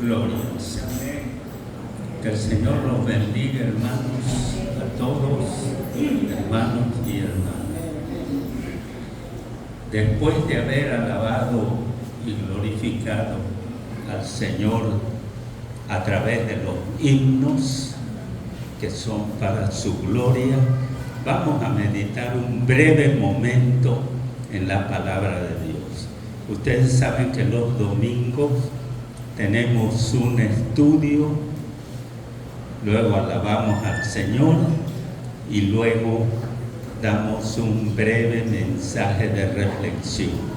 Gloria al Señor. Que el Señor los bendiga, hermanos, a todos, hermanos y hermanas. Después de haber alabado y glorificado al Señor a través de los himnos que son para su gloria, vamos a meditar un breve momento en la palabra de Dios. Ustedes saben que los domingos tenemos un estudio, luego alabamos al Señor y luego damos un breve mensaje de reflexión.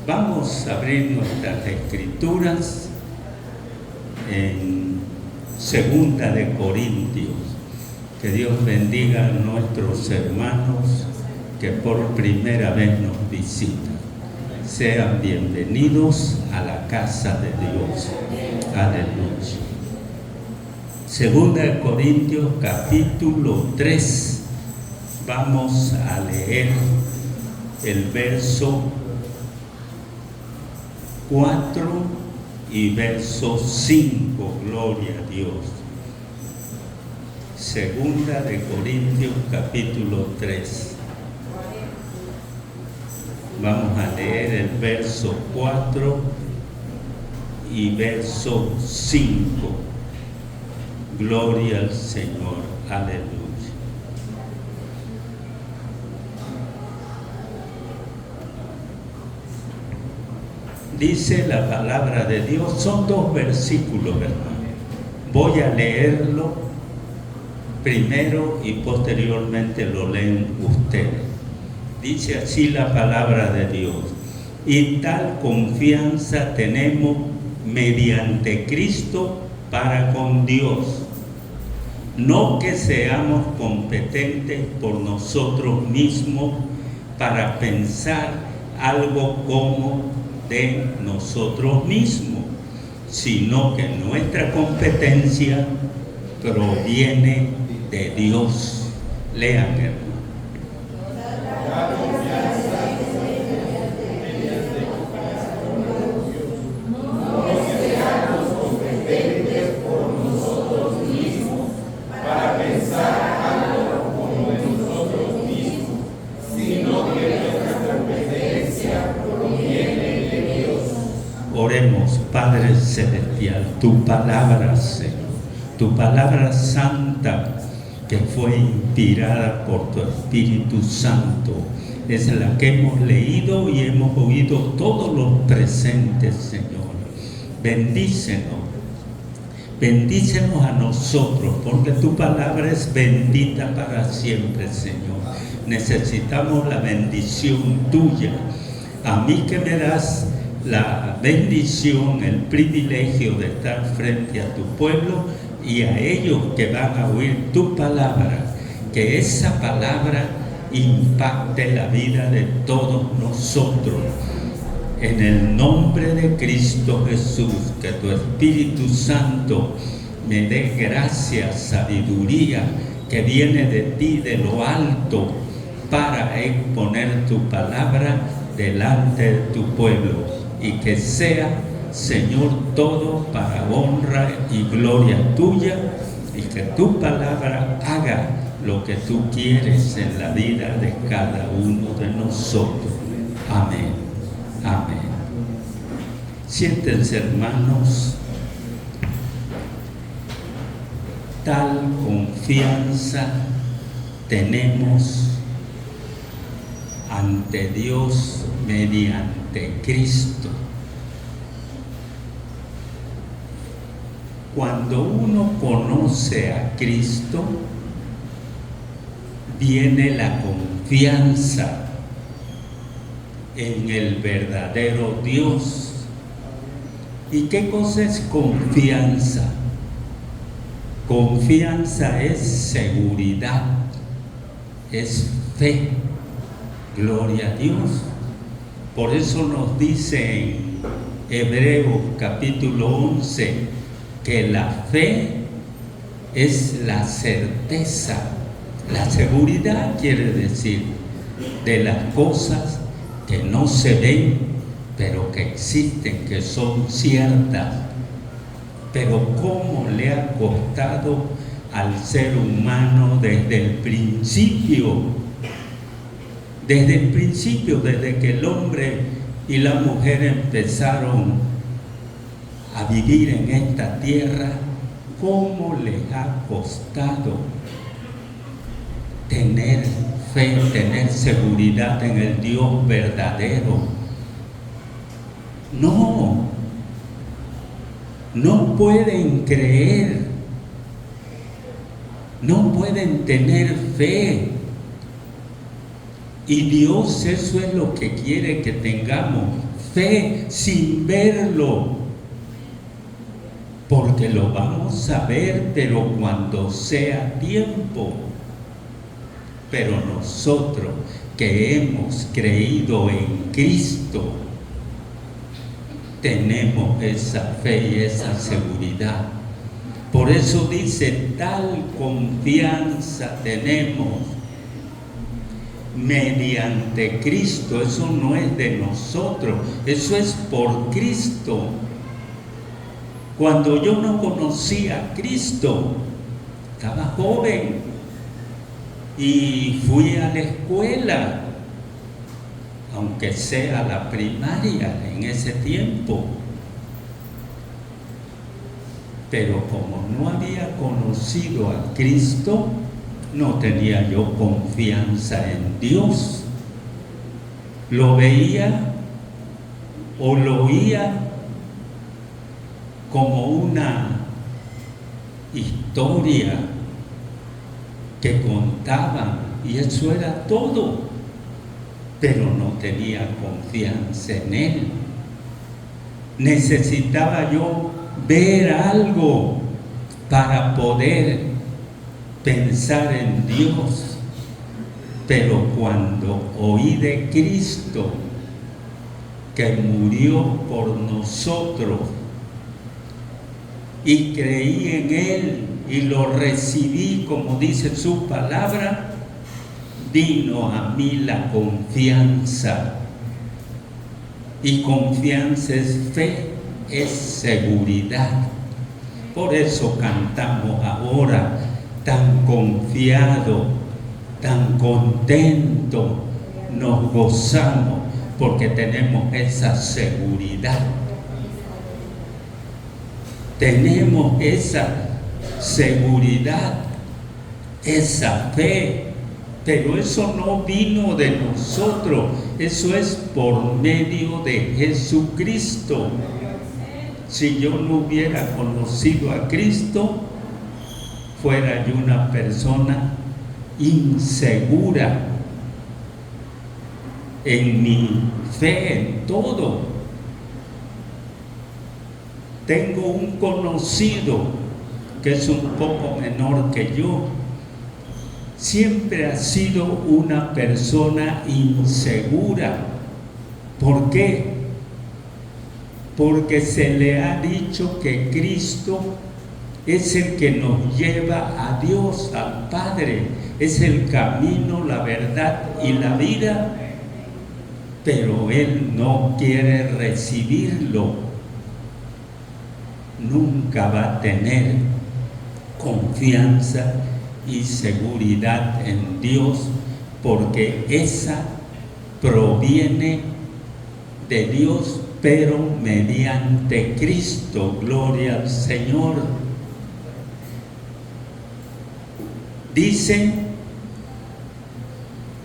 Vamos a abrir nuestras escrituras en 2 de Corintios. Que Dios bendiga a nuestros hermanos que por primera vez nos visitan. Sean bienvenidos a la casa de Dios. Aleluya. 2 de Corintios capítulo 3. Vamos a leer el verso 4 y verso 5. Gloria a Dios. 2 de Corintios capítulo 3. Vamos a leer el verso 4 y verso 5. Gloria al Señor. Aleluya. Dice la palabra de Dios, son 2 versículos, hermano. Voy a leerlo primero y posteriormente lo leen ustedes. Dice así la palabra de Dios: y tal confianza tenemos mediante Cristo para con Dios, no que seamos competentes por nosotros mismos para pensar algo como de nosotros mismos, sino que nuestra competencia proviene de Dios. Lean, hermano. Oremos. Padre celestial, tu palabra, Señor, tu palabra santa que fue inspirada por tu Espíritu Santo, es la que hemos leído y hemos oído todos los presentes, Señor. Bendícenos, bendícenos a nosotros, porque tu palabra es bendita para siempre, Señor. Necesitamos la bendición tuya. A mí que me das la bendición, el privilegio de estar frente a tu pueblo, y a ellos que van a oír tu palabra, que esa palabra impacte la vida de todos nosotros. En el nombre de Cristo Jesús, que tu Espíritu Santo me dé gracia, sabiduría que viene de ti, de lo alto, para exponer tu palabra delante de tu pueblo. Y que sea, Señor, todo para honra y gloria tuya, y que tu palabra haga lo que tú quieres en la vida de cada uno de nosotros. Amén. Amén. Siéntense, hermanos. Tal confianza tenemos ante Dios mediante Cristo. Cuando uno conoce a Cristo, viene la confianza en el verdadero Dios. ¿Y qué cosa es confianza? Confianza es seguridad, es fe. Gloria a Dios. Por eso nos dice en Hebreos capítulo 11 que la fe es la certeza, la seguridad quiere decir, de las cosas que no se ven, pero que existen, que son ciertas. Pero cómo le ha costado al ser humano desde el principio, desde que el hombre y la mujer empezaron a vivir en esta tierra, cómo les ha costado tener fe, tener seguridad en el Dios verdadero. No pueden creer, no pueden tener fe. Y Dios eso es lo que quiere que tengamos, fe sin verlo, porque lo vamos a ver, pero cuando sea tiempo. Pero nosotros que hemos creído en Cristo, tenemos esa fe y esa seguridad. Por eso dice, tal confianza tenemos mediante Cristo. Eso no es de nosotros, eso es por Cristo. Cuando yo no conocía a Cristo, estaba joven y fui a la escuela, aunque sea la primaria en ese tiempo, pero como no había conocido a Cristo, no tenía yo confianza en Dios. Lo veía o lo oía como una historia que contaban, y eso era todo, pero no tenía confianza en Él. Necesitaba yo ver algo para poder pensar en Dios. Pero cuando oí de Cristo que murió por nosotros y creí en Él y lo recibí como dice su palabra, vino a mí la confianza. Y confianza es fe, es seguridad. Por eso cantamos ahora tan confiado, tan contento, nos gozamos porque tenemos esa seguridad. Tenemos esa seguridad, esa fe, pero eso no vino de nosotros, eso es por medio de Jesucristo. Si yo no hubiera conocido a Cristo, fuera yo una persona insegura en mi fe, en todo. Tengo un conocido que es un poco menor que yo, siempre ha sido una persona insegura. ¿Por qué? Porque se le ha dicho que Cristo es el que nos lleva a Dios, al Padre, es el camino, la verdad y la vida, pero él no quiere recibirlo. Nunca va a tener confianza y seguridad en Dios, porque esa proviene de Dios, pero mediante Cristo. Gloria al Señor. Dice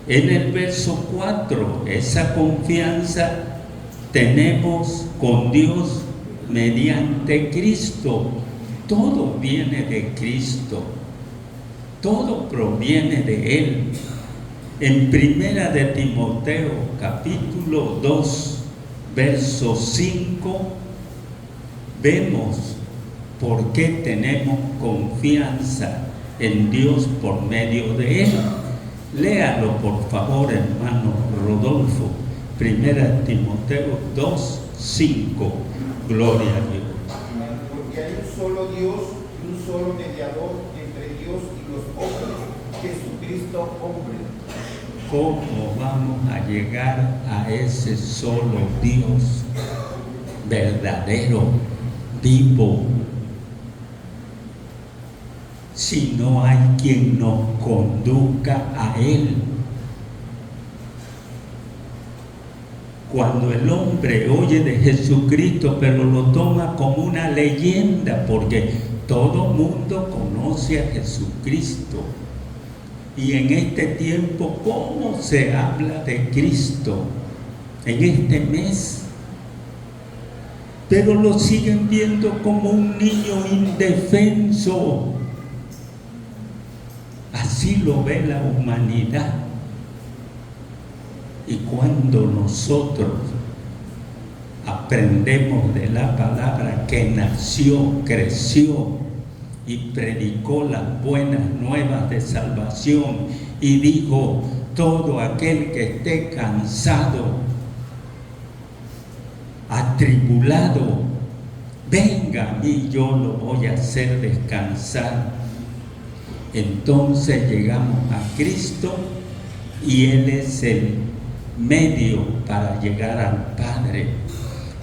en el verso 4, esa confianza tenemos con Dios mediante Cristo. Todo viene de Cristo, todo proviene de Él. En Primera de Timoteo, capítulo 2, verso 5, vemos por qué tenemos confianza en Dios por medio de Él. Léalo por favor, hermano Rodolfo. Primera de Timoteo 2, 5. Gloria a Dios. Porque hay un solo Dios y un solo mediador entre Dios y los hombres, Jesucristo hombre. ¿Cómo vamos a llegar a ese solo Dios verdadero, vivo, si no hay quien nos conduzca a Él. Cuando el hombre oye de Jesucristo, pero lo toma como una leyenda, porque todo mundo conoce a Jesucristo. Y en este tiempo, ¿cómo se habla de Cristo? En este mes. Pero lo siguen viendo como un niño indefenso. Así lo ve la humanidad. Y cuando nosotros aprendemos de la palabra que nació, creció y predicó las buenas nuevas de salvación y dijo: todo aquel que esté cansado, atribulado, venga a mí, yo lo voy a hacer descansar. Entonces llegamos a Cristo y Él es el medio para llegar al Padre.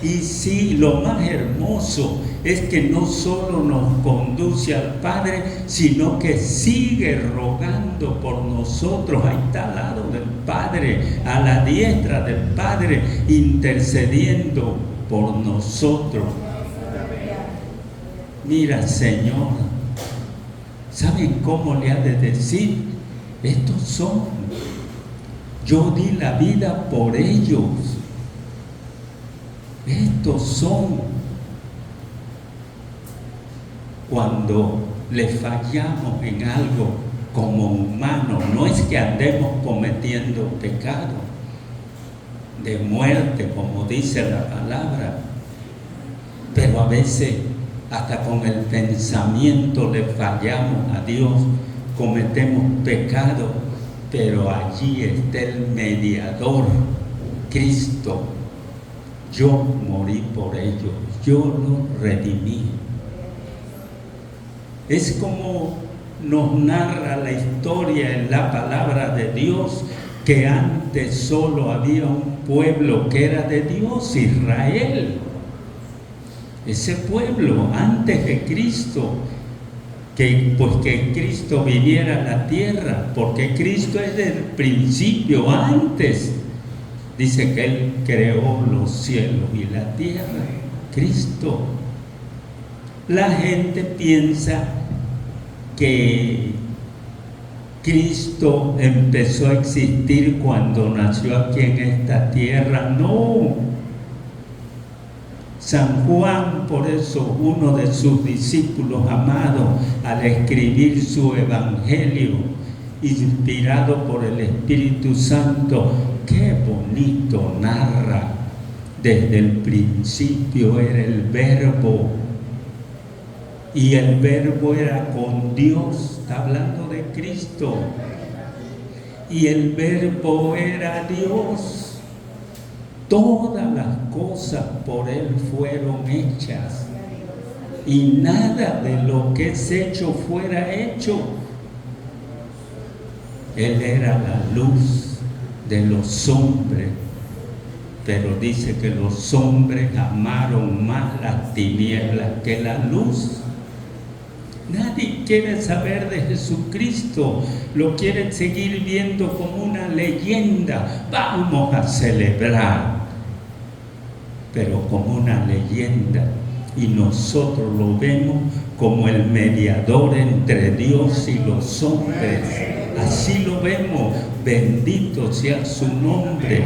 Y sí, lo más hermoso es que no solo nos conduce al Padre, sino que sigue rogando por nosotros. Ahí está al lado del Padre, a la diestra del Padre, intercediendo por nosotros. Mira, Señor, ¿saben cómo le ha de decir? Estos son, yo di la vida por ellos. Estos son. Cuando le fallamos en algo como humanos, no es que andemos cometiendo pecado de muerte, como dice la palabra, pero a veces hasta con el pensamiento le fallamos a Dios, cometemos pecado, pero allí está el mediador, Cristo. Yo morí por ellos, yo los redimí. Es como nos narra la historia en la palabra de Dios, que antes solo había un pueblo que era de Dios, Israel. Ese pueblo, antes de Cristo, que Cristo viniera a la tierra, porque Cristo es del principio, antes. Dice que Él creó los cielos y la tierra, Cristo. La gente piensa que Cristo empezó a existir cuando nació aquí en esta tierra. No. San Juan, por eso, uno de sus discípulos amados, al escribir su evangelio, inspirado por el Espíritu Santo, qué bonito narra. Desde el principio era el Verbo, y el Verbo era con Dios, está hablando de Cristo, y el Verbo era Dios. Todas las cosas por Él fueron hechas, y nada de lo que es hecho fuera hecho. Él era la luz de los hombres, pero dice que los hombres amaron más las tinieblas que la luz. Nadie quiere saber de Jesucristo, lo quiere seguir viendo como una leyenda. Vamos a celebrar, pero como una leyenda, y nosotros lo vemos como el mediador entre Dios y los hombres. Así lo vemos. Bendito sea su nombre.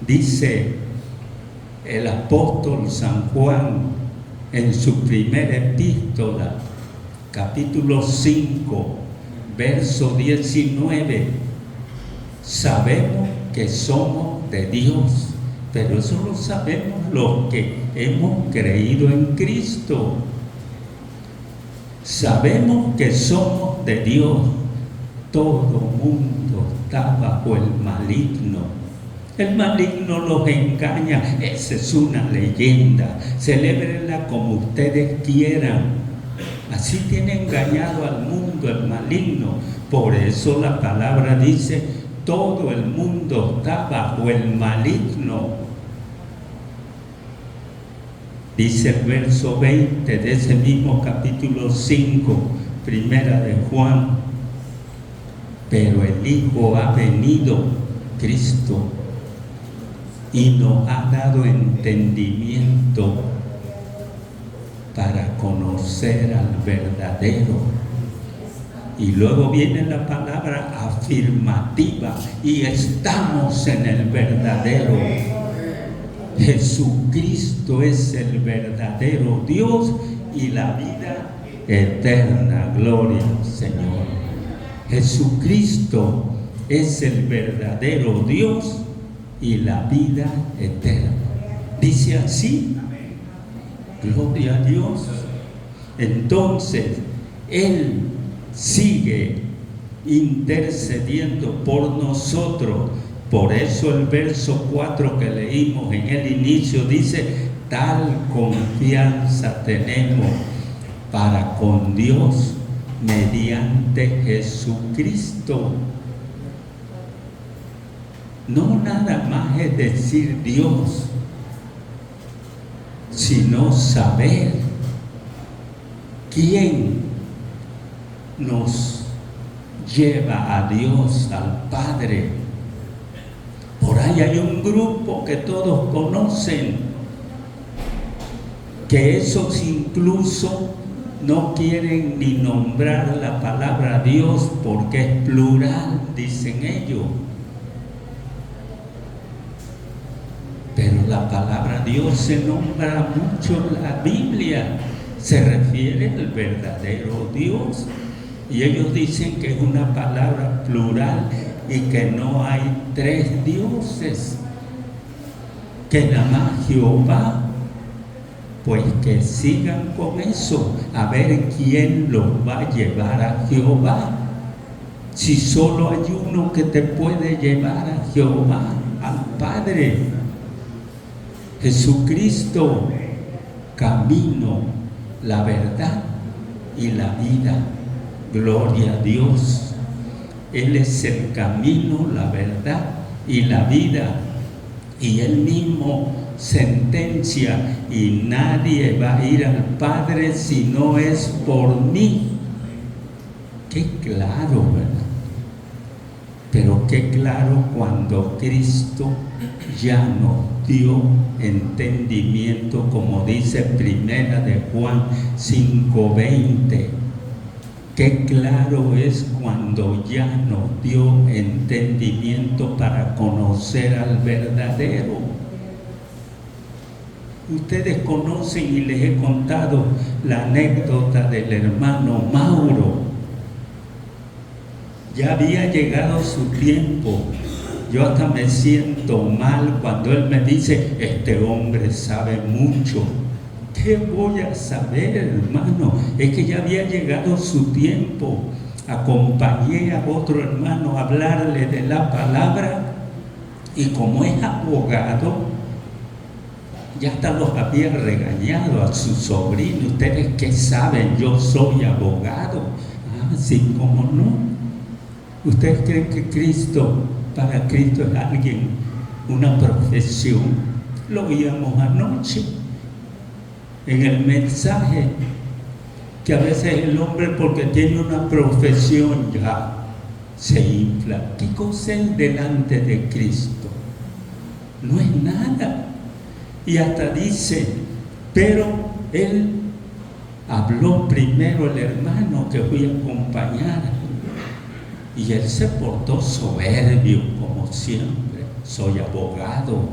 Dice el apóstol San Juan en su primera epístola, capítulo 5, verso 19, sabemos que somos de Dios, pero eso lo sabemos los que hemos creído en Cristo. Sabemos que somos de Dios. Todo mundo está bajo el maligno. El maligno los engaña. Esa es una leyenda. Celébrenla como ustedes quieran. Así tiene engañado al mundo el maligno. Por eso la palabra dice: todo el mundo está bajo el maligno. Dice el verso 20 de ese mismo capítulo 5, primera de Juan: pero el Hijo ha venido, Cristo, y nos ha dado entendimiento para conocer al verdadero. Y luego viene la palabra afirmativa: y estamos en el verdadero. Jesucristo es el verdadero Dios y la vida eterna. Gloria al Señor. Jesucristo es el verdadero Dios y la vida eterna. Dice así. Gloria a Dios. Entonces, Él sigue intercediendo por nosotros. Por eso el verso 4 que leímos en el inicio dice: tal confianza tenemos para con Dios mediante Jesucristo. No nada más es decir Dios, sino saber quién nos lleva a Dios, al Padre. Por ahí hay un grupo que todos conocen, que esos incluso no quieren ni nombrar la palabra Dios porque es plural, dicen ellos. Pero la palabra Dios se nombra mucho en la Biblia, se refiere al verdadero Dios. Y ellos dicen que es una palabra plural y que no hay tres dioses, que nada más Jehová. Pues que sigan con eso, a ver quién los va a llevar a Jehová. Si solo hay uno que te puede llevar a Jehová, al Padre, Jesucristo, camino, la verdad y la vida. Gloria a Dios. Él es el camino, la verdad y la vida. Y Él mismo sentencia: y nadie va a ir al Padre si no es por mí. Qué claro, ¿verdad? Pero qué claro cuando Cristo ya nos dio entendimiento, como dice primera de Juan 5:20. Qué claro es cuando ya nos dio entendimiento para conocer al verdadero. Ustedes conocen, y les he contado la anécdota del hermano Mauro. Ya había llegado su tiempo. Yo hasta me siento mal cuando él me dice: este hombre sabe mucho. ¿Qué voy a saber, hermano? Es que ya había llegado su tiempo. Acompañé a otro hermano a hablarle de la palabra, y como es abogado, ya hasta los había regañado a su sobrino. ¿Ustedes qué saben? Yo soy abogado. Ah, sí, ¿cómo no? ¿Ustedes creen que Cristo, para Cristo es alguien, una profesión? Lo oíamos anoche en el mensaje, que a veces el hombre, porque tiene una profesión, ya se infla. ¿Qué cosa es delante de Cristo? No es nada. Y hasta dice: pero él habló primero, el hermano que fui a acompañar, y él se portó soberbio como siempre: soy abogado.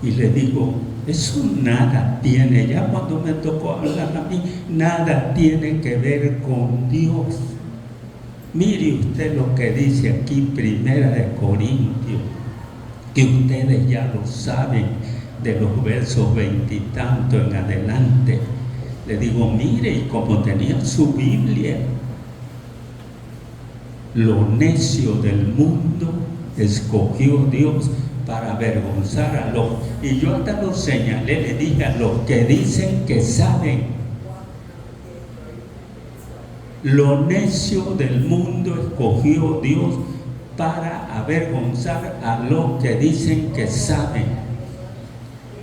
Y le digo: eso nada tiene, ya cuando me tocó hablar a mí, nada tiene que ver con Dios. Mire usted lo que dice aquí, primera de Corintios, que ustedes ya lo saben, de los versos 20 y tanto en adelante. Le digo: mire, y como tenía su Biblia, lo necio del mundo escogió Dios para avergonzar a los, y yo hasta lo señalé, le dije: a los que dicen que saben. Lo necio del mundo escogió Dios para avergonzar a los que dicen que saben.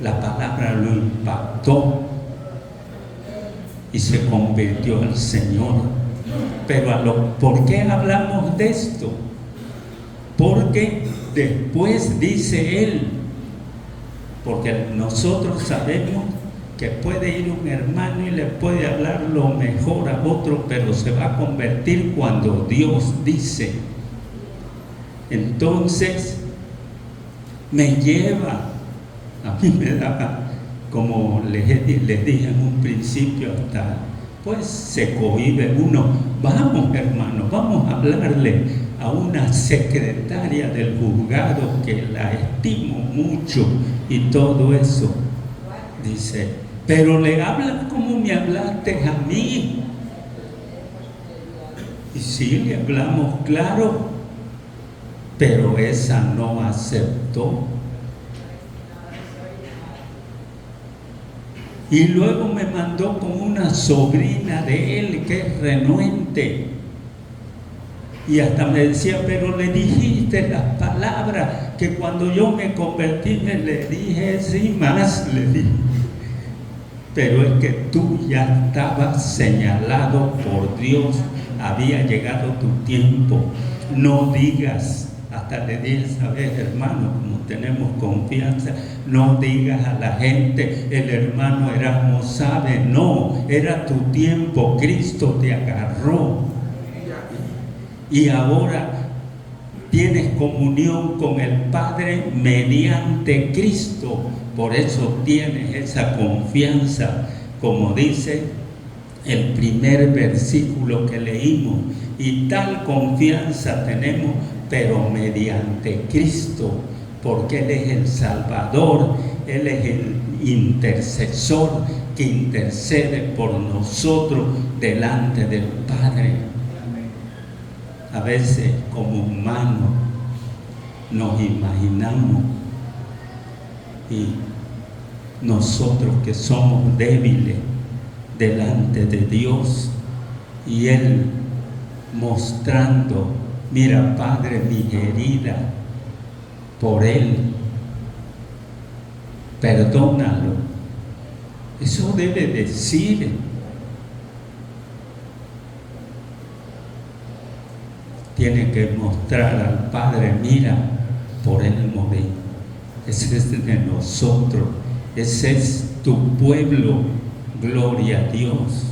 la palabra lo impactó y se convirtió al Señor. Pero ¿por qué hablamos de esto? Porque después dice él, porque nosotros sabemos que puede ir un hermano y le puede hablar lo mejor a otro, pero se va a convertir cuando Dios dice. Entonces me lleva, a mí me da, como les dije en un principio, hasta pues se cohíbe uno. Vamos, hermano, vamos a hablarle a una secretaria del juzgado que la estimo mucho y todo eso. Dice, pero le hablas como me hablaste a mí. Y sí, le hablamos claro, pero esa no aceptó. Y luego me mandó con una sobrina de él que es renuente. Y hasta me decía, pero le dijiste las palabras que cuando yo me convertí me le dije, sí, más le dije. Pero es que tú ya estabas señalado por Dios, había llegado tu tiempo. No digas, hasta le dije, sabes, hermano, como tenemos confianza, no digas a la gente, el hermano Erasmo sabe, no, era tu tiempo, Cristo te agarró. Y ahora tienes comunión con el Padre mediante Cristo. Por eso tienes esa confianza, como dice el primer versículo que leímos. Y tal confianza tenemos, pero mediante Cristo, porque Él es el Salvador, Él es el intercesor que intercede por nosotros delante del Padre. A veces como humanos nos imaginamos y nosotros que somos débiles delante de Dios y Él mostrando, mira Padre, mi herida por Él, perdónalo. Eso debe decir. Tiene que mostrar al Padre, mira, por Él morí. Ese es de nosotros, ese es tu pueblo. Gloria a Dios,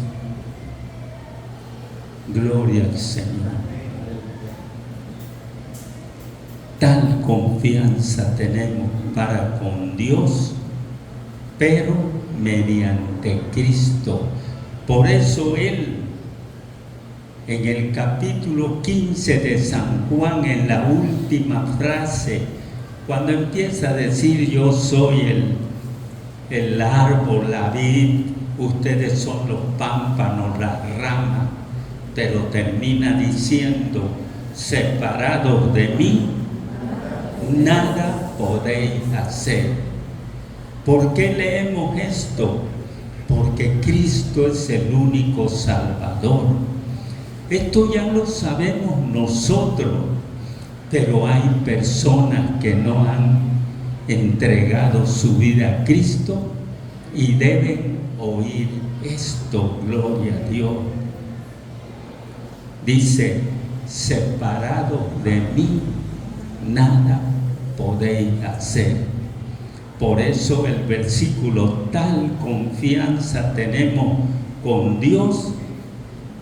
gloria al Señor. Tal confianza tenemos para con Dios, pero mediante Cristo. Por eso Él, en el capítulo 15 de San Juan, en la última frase, cuando empieza a decir yo soy el árbol, la vid, ustedes son los pámpanos, las ramas, pero termina diciendo, separados de mí, nada podéis hacer. ¿Por qué leemos esto? Porque Cristo es el único Salvador. Esto ya lo sabemos nosotros, pero hay personas que no han entregado su vida a Cristo y deben oír esto, gloria a Dios. Dice, separados de mí, nada podéis hacer. Por eso el versículo, tal confianza tenemos con Dios,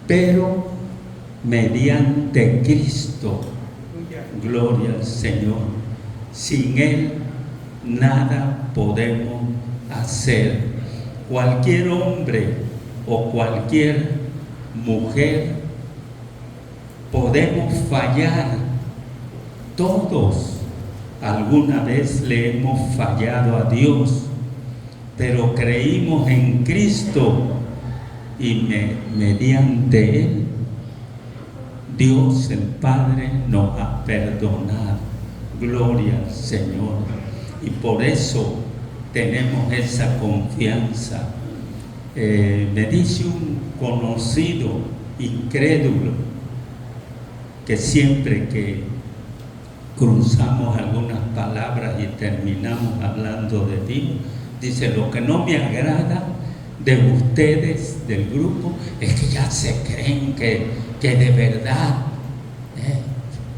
pero mediante Cristo, gloria al Señor. Sin Él nada podemos hacer. Cualquier hombre o cualquier mujer podemos fallar. Todos alguna vez le hemos fallado a Dios, pero creímos en Cristo y mediante Él Dios el Padre nos ha perdonado. Gloria al Señor. Y por eso tenemos esa confianza. Me dice un conocido incrédulo que siempre que cruzamos algunas palabras y terminamos hablando de Dios, Dice, lo que no me agrada de ustedes, del grupo, es que ya se creen que de verdad,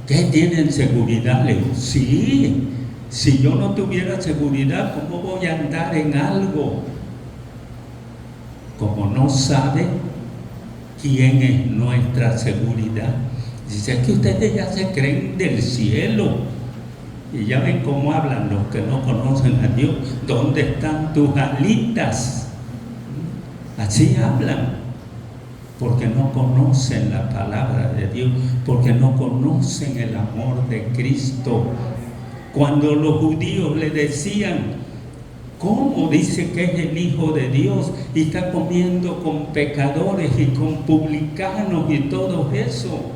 que tienen seguridad. Le digo, sí, si yo no tuviera seguridad, ¿cómo voy a andar en algo? Como no sabe quién es nuestra seguridad. Dice, es que ustedes ya se creen del cielo. Y ya ven cómo hablan los que no conocen a Dios. ¿Dónde están tus alitas? Así hablan, porque no conocen la palabra de Dios, porque no conocen el amor de Cristo. Cuando los judíos le decían, ¿cómo dice que es el Hijo de Dios y está comiendo con pecadores y con publicanos y todo eso?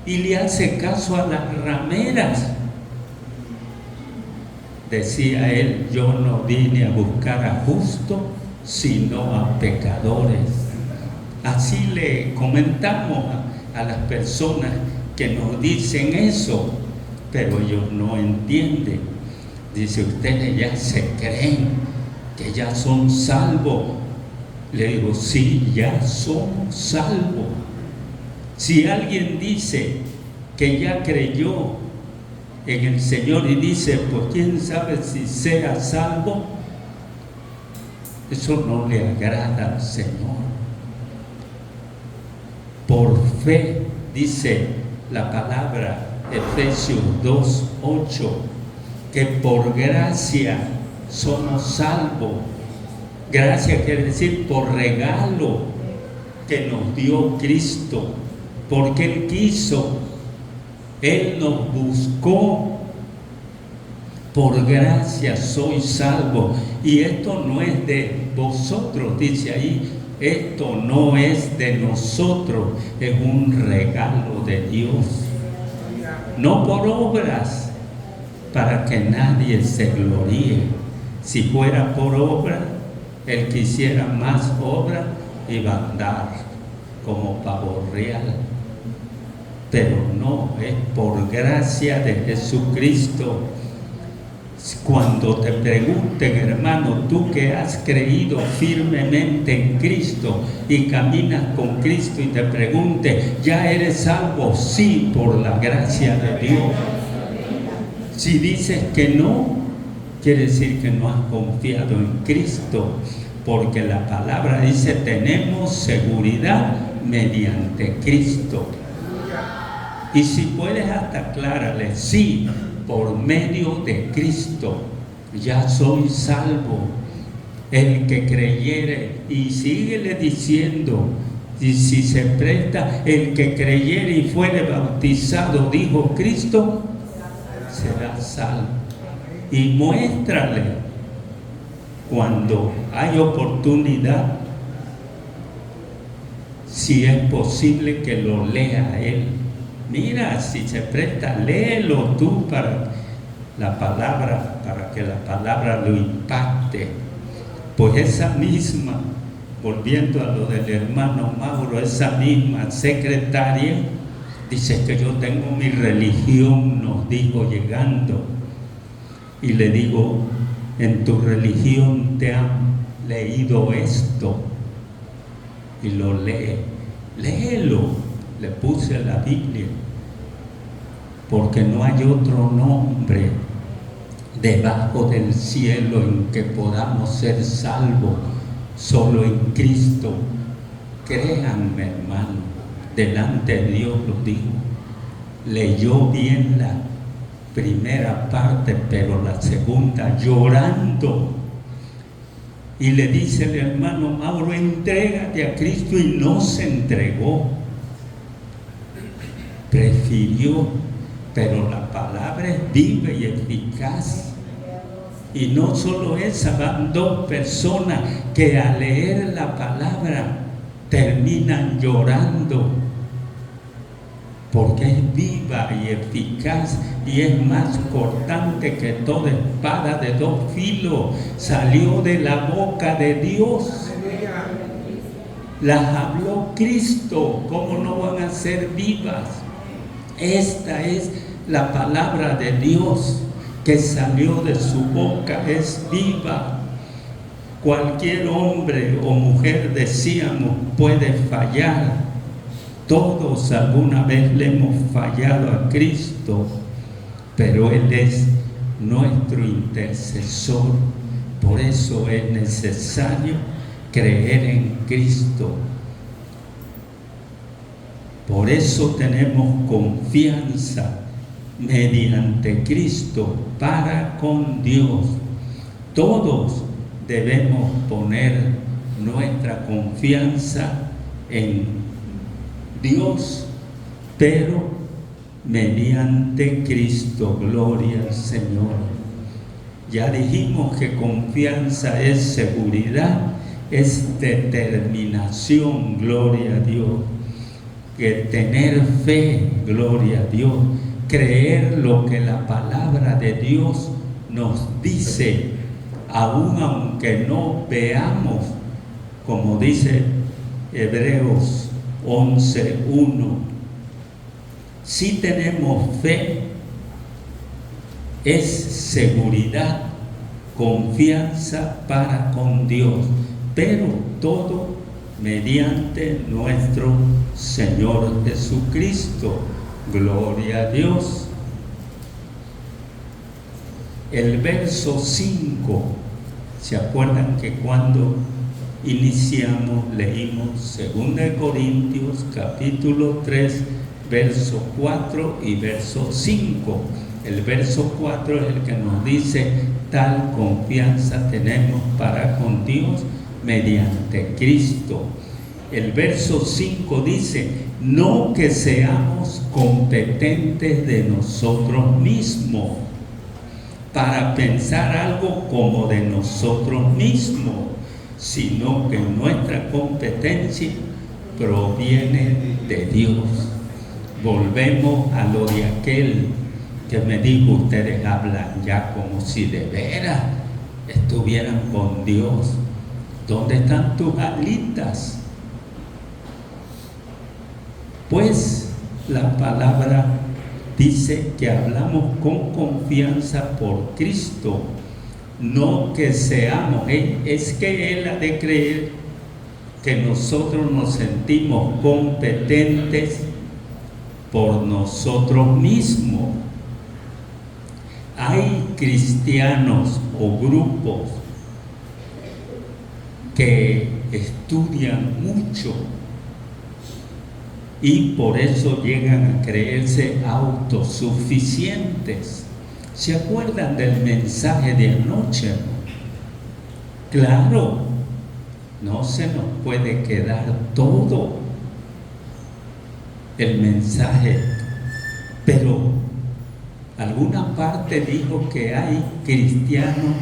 Y le hace caso a las rameras. Decía él, yo no vine a buscar a justos, sino a pecadores. Así le comentamos a las personas que nos dicen eso, pero ellos no entienden. Dice, ustedes ya se creen que ya son salvos. Le digo, sí, ya somos salvos. Si alguien dice que ya creyó en el Señor y dice, pues quién sabe si sea salvo, eso no le agrada al Señor. Por fe, dice la palabra, Efesios 2:8, que por gracia somos salvos. Gracia quiere decir por regalo que nos dio Cristo, porque Él quiso, Él nos buscó. Por gracia soy salvo. Y esto no es de vosotros, dice ahí. Esto no es de nosotros, es un regalo de Dios. No por obras, para que nadie se gloríe. Si fuera por obra, el que hiciera más obra iba a andar como pavo real. Pero no, es por gracia de Jesucristo. Cuando te pregunten, hermano, tú que has creído firmemente en Cristo y caminas con Cristo y te pregunte, ¿ya eres salvo? Sí, por la gracia de Dios. Si dices que no, quiere decir que no has confiado en Cristo, porque la palabra dice, tenemos seguridad mediante Cristo. Y si puedes hasta aclararle, sí, por medio de Cristo ya soy salvo. El que creyere, y síguele diciendo, y si se presta, el que creyere y fuere bautizado, dijo Cristo, será salvo. Y muéstrale cuando hay oportunidad, si es posible que lo lea él. Mira, si se presta, léelo tú para la palabra, para que la palabra lo impacte. Pues esa misma, volviendo a lo del hermano Mauro, esa misma secretaria dice que yo tengo mi religión, nos dijo llegando. Y le digo, en tu religión te han leído esto. Y lo lee, léelo. Le puse la Biblia, porque no hay otro nombre debajo del cielo en que podamos ser salvos, solo en Cristo. Créanme, hermano, delante de Dios lo digo. Leyó bien la primera parte, pero la segunda llorando. Y le dice el hermano Mauro, entrégate a Cristo, y no se entregó. Prefirió, pero la palabra es viva y eficaz. Y no solo esa, van dos personas que al leer la palabra terminan llorando, porque es viva y eficaz y es más cortante que toda espada de dos filos. Salió de la boca de Dios. Las habló Cristo. ¿Cómo no van a ser vivas? Esta es la palabra de Dios que salió de su boca, es viva. Cualquier hombre o mujer, decíamos, puede fallar. Todos alguna vez le hemos fallado a Cristo, pero Él es nuestro intercesor. Por eso es necesario creer en Cristo. Por eso tenemos confianza mediante Cristo para con Dios. Todos debemos poner nuestra confianza en Dios, pero mediante Cristo. Gloria al Señor. Ya dijimos que confianza es seguridad, es determinación, gloria a Dios. Que tener fe, gloria a Dios, creer lo que la palabra de Dios nos dice, aun aunque no veamos, como dice Hebreos 11:1. Si tenemos fe, es seguridad, confianza para con Dios, pero todo mediante nuestro Señor Jesucristo. Gloria a Dios. El verso 5, ¿se acuerdan que cuando iniciamos leímos 2 Corintios capítulo 3, verso 4 y verso 5? El verso 4 es el que nos dice: tal confianza tenemos para con Dios mediante Cristo. El verso 5 dice: no que seamos competentes de nosotros mismos, para pensar algo como de nosotros mismos, sino que nuestra competencia proviene de Dios. Volvemos a lo de aquel que me dijo: ustedes hablan ya como si de veras estuvieran con Dios. ¿Dónde están tus alitas? Pues la palabra dice que hablamos con confianza por Cristo, no que seamos. Es que Él ha de creer que nosotros nos sentimos competentes por nosotros mismos. Hay cristianos o grupos que estudian mucho y por eso llegan a creerse autosuficientes. ¿Se acuerdan del mensaje de anoche? Claro, no se nos puede quedar todo el mensaje, pero alguna parte dijo que hay cristianos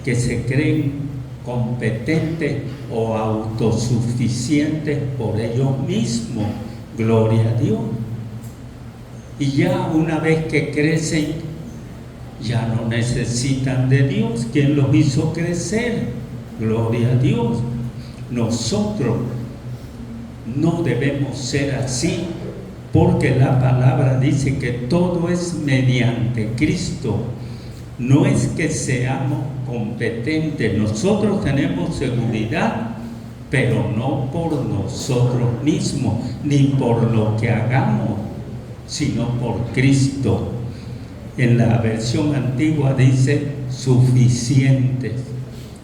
que se creen competentes o autosuficientes por ellos mismos. Gloria a Dios. Y ya una vez que crecen, ya no necesitan de Dios. ¿Quién los hizo crecer? Gloria a Dios. Nosotros no debemos ser así, porque la palabra dice que todo es mediante Cristo. No es que seamos competentes. Nosotros tenemos seguridad, pero no por nosotros mismos, ni por lo que hagamos, sino por Cristo. En la versión antigua dice suficientes.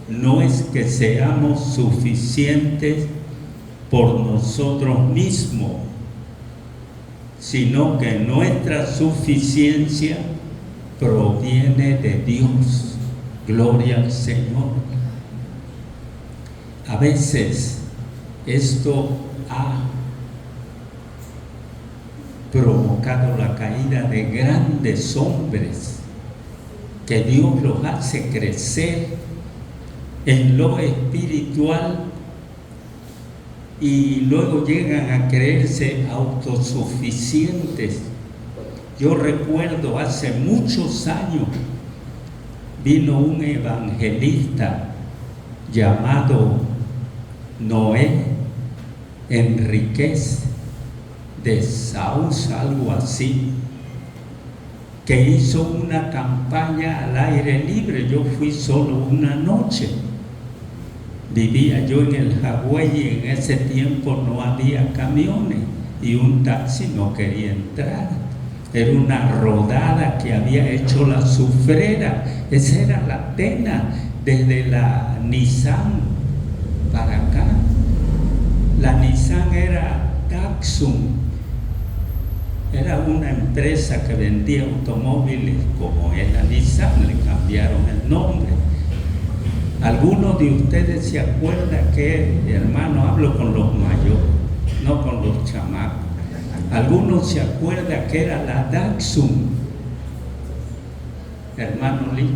No es que seamos suficientes por nosotros mismos, sino que nuestra suficiencia proviene de Dios. Gloria al Señor. A veces esto ha provocado la caída de grandes hombres, que Dios los hace crecer en lo espiritual y luego llegan a creerse autosuficientes. Yo recuerdo hace muchos años vino un evangelista llamado Noé Enríquez de Saúl, algo así, que hizo una campaña al aire libre. Yo fui solo una noche Vivía yo en el Hawái y en ese tiempo no había camiones y un taxi no quería entrar. Era una rodada que había hecho la sufrera. Esa era la pena desde la Nissan para acá. La Nissan era Datsun. Era una empresa que vendía automóviles como es la Nissan, le cambiaron el nombre. Algunos de ustedes se acuerdan que, hermano, hablo con los mayores, no con los chamacos. Algunos se acuerdan que era la Datsun, hermano Lee,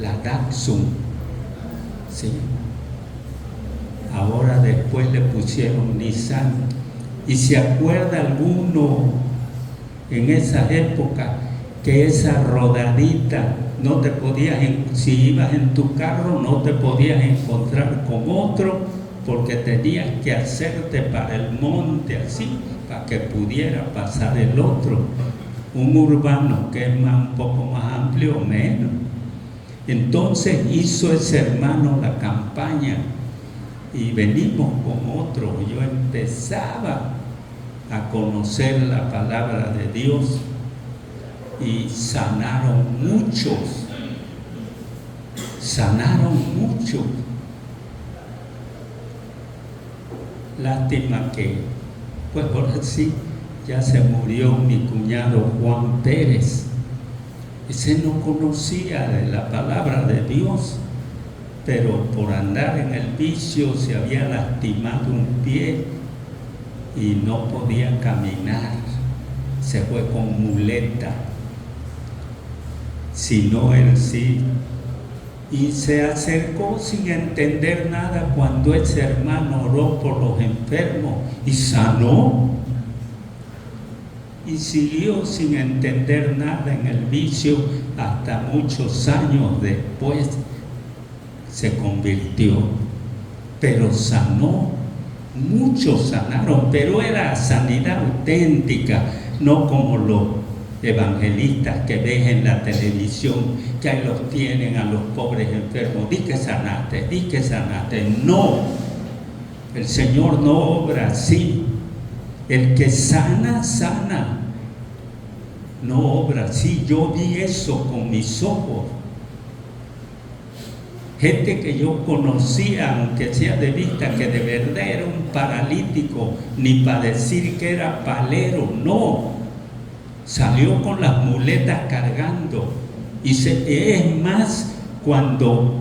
la Datsun, sí. Ahora después le pusieron Nissan. Y se acuerda alguno en esa época que esa rodadita no te podías, si ibas en tu carro no te podías encontrar con otro porque tenías que hacerte para el monte así, para que pudiera pasar el otro, un urbano que es un poco más amplio o menos. Entonces hizo ese hermano la campaña y venimos con otro. Yo empezaba a conocer la palabra de Dios y sanaron muchos. Lástima que, pues por así, ya se murió mi cuñado Juan Pérez. Ese no conocía de la palabra de Dios, pero por andar en el vicio se había lastimado un pie y no podía caminar, se fue con muleta, sino él sí, y se acercó sin entender nada cuando ese hermano oró por los enfermos y sanó, y siguió sin entender nada en el vicio hasta muchos años después se convirtió, pero sanó. Muchos sanaron, pero era sanidad auténtica, no como los evangelistas que ves en la televisión, que ahí los tienen a los pobres enfermos, di que sanaste. No, el Señor no obra así. El que sana, sana, no obra así. Yo vi eso con mis ojos. Gente que yo conocía, aunque sea de vista, que de verdad era un paralítico, ni para decir que era palero, no. Salió con las muletas cargando. Y es más, cuando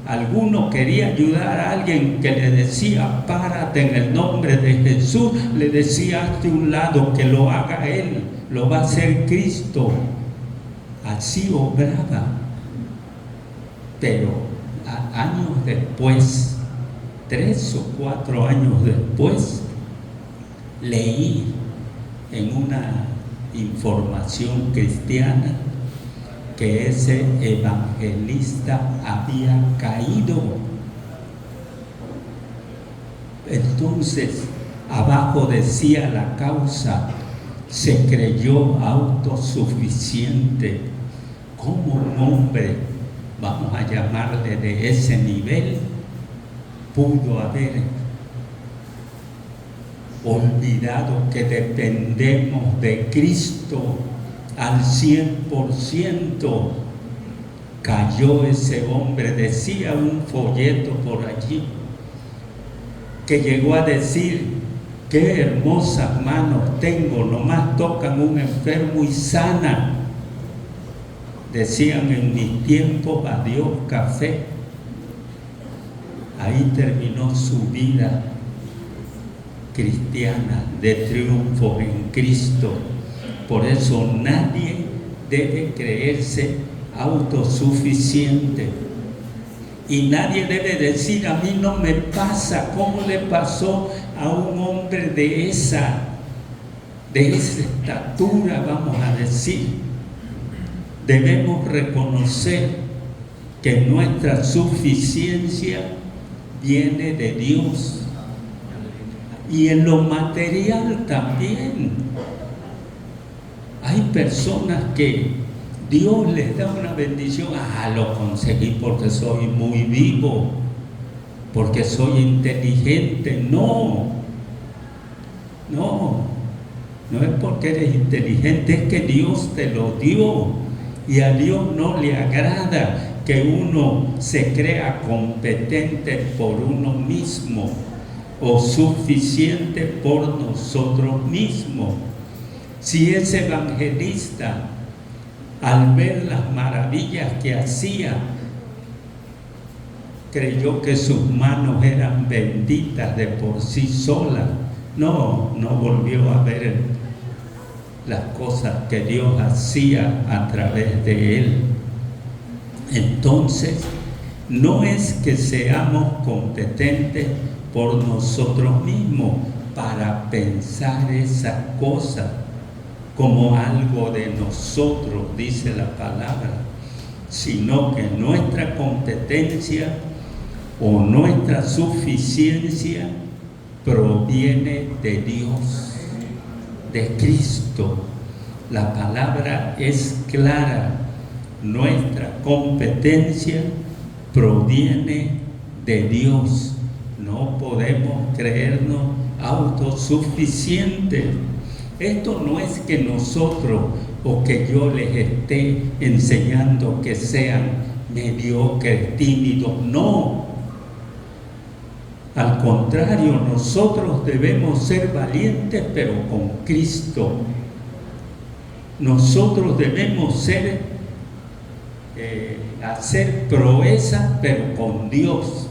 alguno quería ayudar a alguien que le decía, párate en el nombre de Jesús, le decía, hazte un lado, que lo haga Él, lo va a hacer Cristo. Así obraba. Pero años después, 3 o 4 años después, leí en una información cristiana que ese evangelista había caído. Entonces, abajo decía la causa, se creyó autosuficiente. ¿Cómo un hombre, vamos a llamarle de ese nivel, pudo haber olvidado que dependemos de Cristo al 100%? Cayó ese hombre, decía un folleto por allí, que llegó a decir, qué hermosas manos tengo, nomás tocan un enfermo y sana. Decían en mis tiempos, adiós café. Ahí terminó su vida cristiana de triunfo en Cristo. Por eso nadie debe creerse autosuficiente. Y nadie debe decir, a mí no me pasa, ¿cómo le pasó a un hombre de esa estatura, vamos a decir? Debemos reconocer que nuestra suficiencia viene de Dios. Y en lo material también. Hay personas que Dios les da una bendición. Lo conseguí porque soy muy vivo. porque soy inteligente. No es porque eres inteligente, es que Dios te lo dio. Y a Dios no le agrada que uno se crea competente por uno mismo o suficiente por nosotros mismos. Si ese evangelista, al ver las maravillas que hacía, creyó que sus manos eran benditas de por sí solas, no volvió a ver las cosas que Dios hacía a través de él. Entonces, no es que seamos competentes por nosotros mismos para pensar esas cosas como algo de nosotros, dice la palabra, sino que nuestra competencia o nuestra suficiencia proviene de Dios, de Cristo. La palabra es clara. Nuestra competencia proviene de Dios. No podemos creernos autosuficientes. Esto no es que nosotros o que yo les esté enseñando que sean mediocres, tímidos. No. Al contrario, nosotros debemos ser valientes, pero con Cristo. Nosotros debemos hacer proezas, pero con Dios.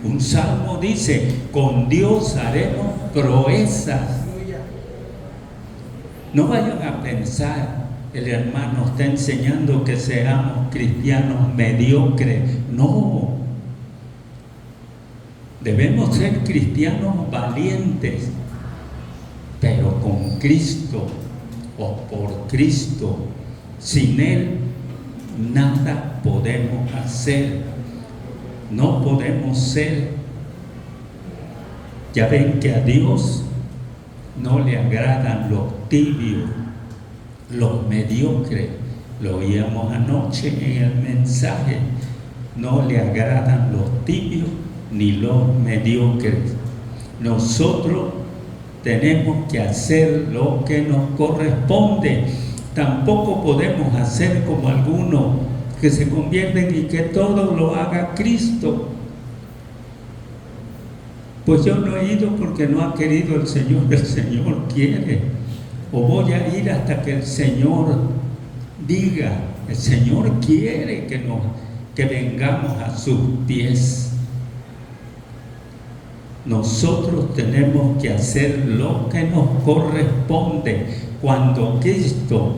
Un salmo dice: con Dios haremos proezas. No vayan a pensar, el hermano está enseñando que seamos cristianos mediocres. No. Debemos ser cristianos valientes, pero con Cristo o por Cristo. Sin Él nada podemos hacer. No podemos ser. Ya ven que a Dios no le agradan los tibios, los mediocres. Lo oíamos anoche en el mensaje. No le agradan los tibios ni los mediocres. Nosotros tenemos que hacer lo que nos corresponde. Tampoco podemos hacer como algunos que se convierten y que todo lo haga Cristo. Pues yo no he ido porque no ha querido el Señor quiere. O voy a ir hasta que el Señor diga. El Señor quiere que vengamos a sus pies. Nosotros tenemos que hacer lo que nos corresponde. Cuando Cristo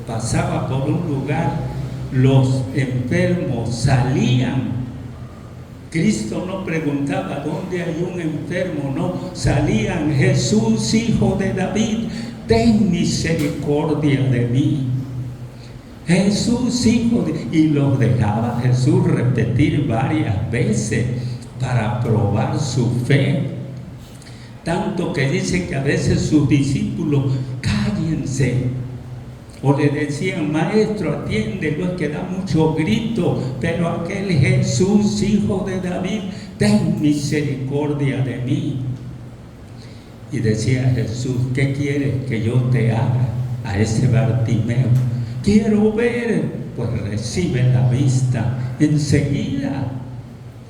pasaba por un lugar, los enfermos salían. Cristo no preguntaba dónde hay un enfermo, no, salían: Jesús, hijo de David, ten misericordia de mí. Jesús, hijo de... Y los dejaba Jesús repetir varias veces para probar su fe. Tanto que dice que a veces sus discípulos: cállense. O le decían: maestro, atiéndelo, es que da mucho grito. Pero aquel Jesús, hijo de David, ten misericordia de mí. Y decía Jesús: ¿qué quieres que yo te haga? A ese Bartimeo: quiero ver. Pues recibe la vista. Enseguida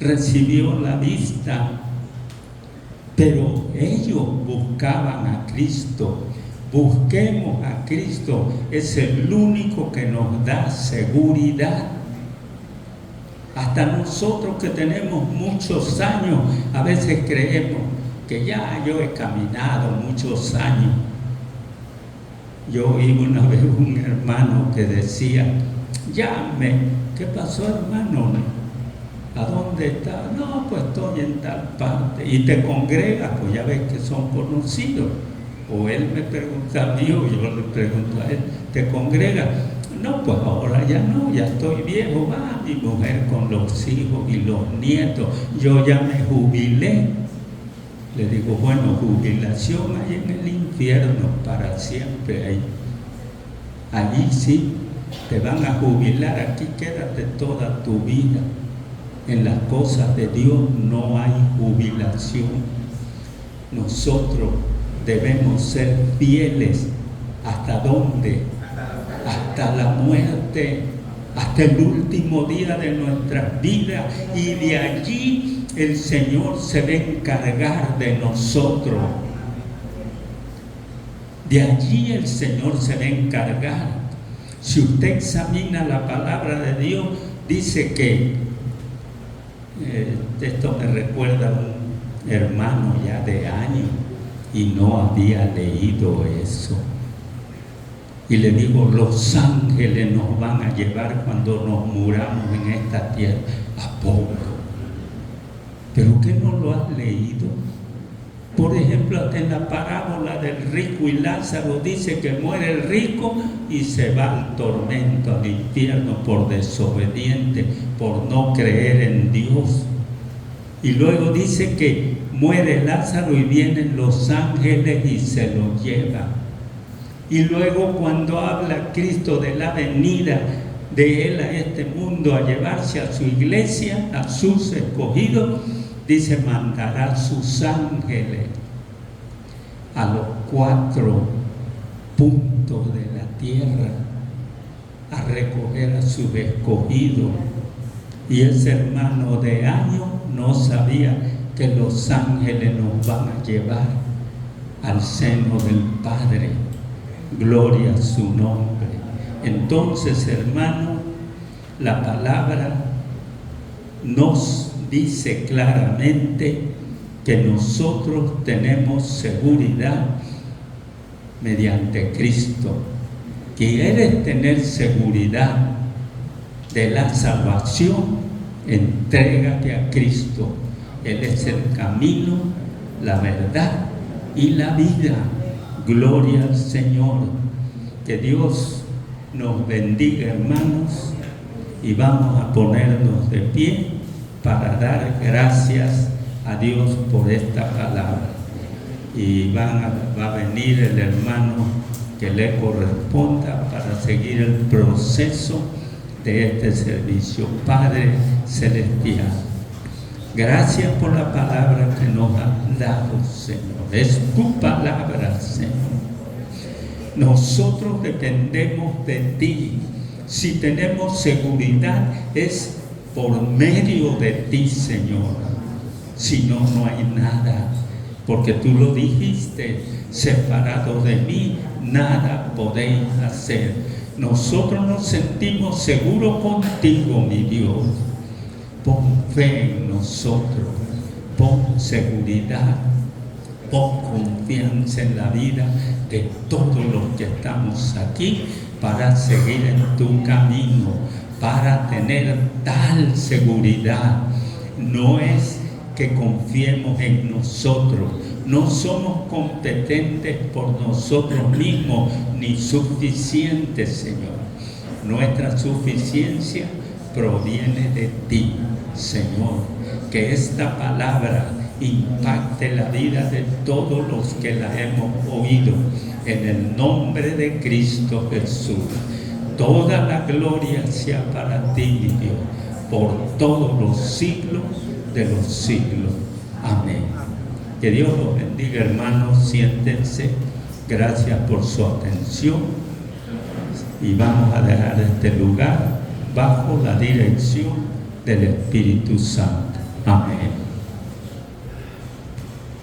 recibió la vista. Pero ellos buscaban a Cristo. Busquemos a Cristo. Es el único que nos da seguridad. Hasta nosotros que tenemos muchos años, a veces creemos que ya yo he caminado muchos años. Yo oí una vez un hermano que decía: ¿qué pasó, hermano? ¿A dónde está? No, pues estoy en tal parte. Y te congregas, pues ya ves que son conocidos. O él me pregunta a mí, o yo le pregunto a él: ¿te congregas? No, pues ahora ya no, ya estoy viejo. Va mi mujer con los hijos y los nietos, yo ya me jubilé. Le digo: bueno, jubilación hay en el infierno para siempre ahí. Allí sí, te van a jubilar, aquí quédate toda tu vida. En las cosas de Dios no hay jubilación. Nosotros debemos ser fieles. ¿Hasta dónde? Hasta la muerte, hasta el último día de nuestras vidas. Y de allí el Señor se va a encargar de nosotros. De allí el Señor se va a encargar. Si usted examina la palabra de Dios, dice que, esto me recuerda a un hermano ya de años y no había leído eso. Y le digo, los ángeles nos van a llevar cuando nos muramos en esta tierra. ¿A poco? ¿Pero qué no lo has leído? Por ejemplo, en la parábola del rico y Lázaro dice que muere el rico y se va al tormento, al infierno, por desobediente, por no creer en Dios. Y luego dice que muere Lázaro y vienen los ángeles y se lo llevan. Y luego cuando habla Cristo de la venida de Él a este mundo a llevarse a su iglesia, a sus escogidos, dice, mandará sus ángeles a los 4 puntos de la tierra a recoger a sus escogidos. Y ese hermano de años no sabía que los ángeles nos van a llevar al seno del Padre. Gloria a su nombre. Entonces, hermano, la palabra nos dice claramente que nosotros tenemos seguridad mediante Cristo. ¿Quieres tener seguridad de la salvación? Entrégate a Cristo. Él es el camino, la verdad y la vida. Gloria al Señor. Que Dios nos bendiga, hermanos, y vamos a ponernos de pie para dar gracias a Dios por esta palabra. Y va a venir el hermano que le corresponda para seguir el proceso de este servicio. Padre Celestial, gracias por la palabra que nos has dado, Señor. Es tu palabra, Señor. Nosotros dependemos de ti. Si tenemos seguridad, es por medio de ti, Señor. Si no, no hay nada. Porque tú lo dijiste, separado de mí, nada podéis hacer. Nosotros nos sentimos seguros contigo, mi Dios. Pon fe en nosotros, pon seguridad, pon confianza en la vida de todos los que estamos aquí para seguir en tu camino, para tener tal seguridad. No es que confiemos en nosotros, no somos competentes por nosotros mismos ni suficientes, Señor. Nuestra suficiencia proviene de ti, Señor. Que esta palabra impacte la vida de todos los que la hemos oído, en el nombre de Cristo Jesús. Toda la gloria sea para ti, mi Dios, por todos los siglos de los siglos. Amén. Que Dios los bendiga, hermanos. Siéntense. Gracias por su atención. Y vamos a dejar este lugar bajo la dirección del Espíritu Santo. Amén.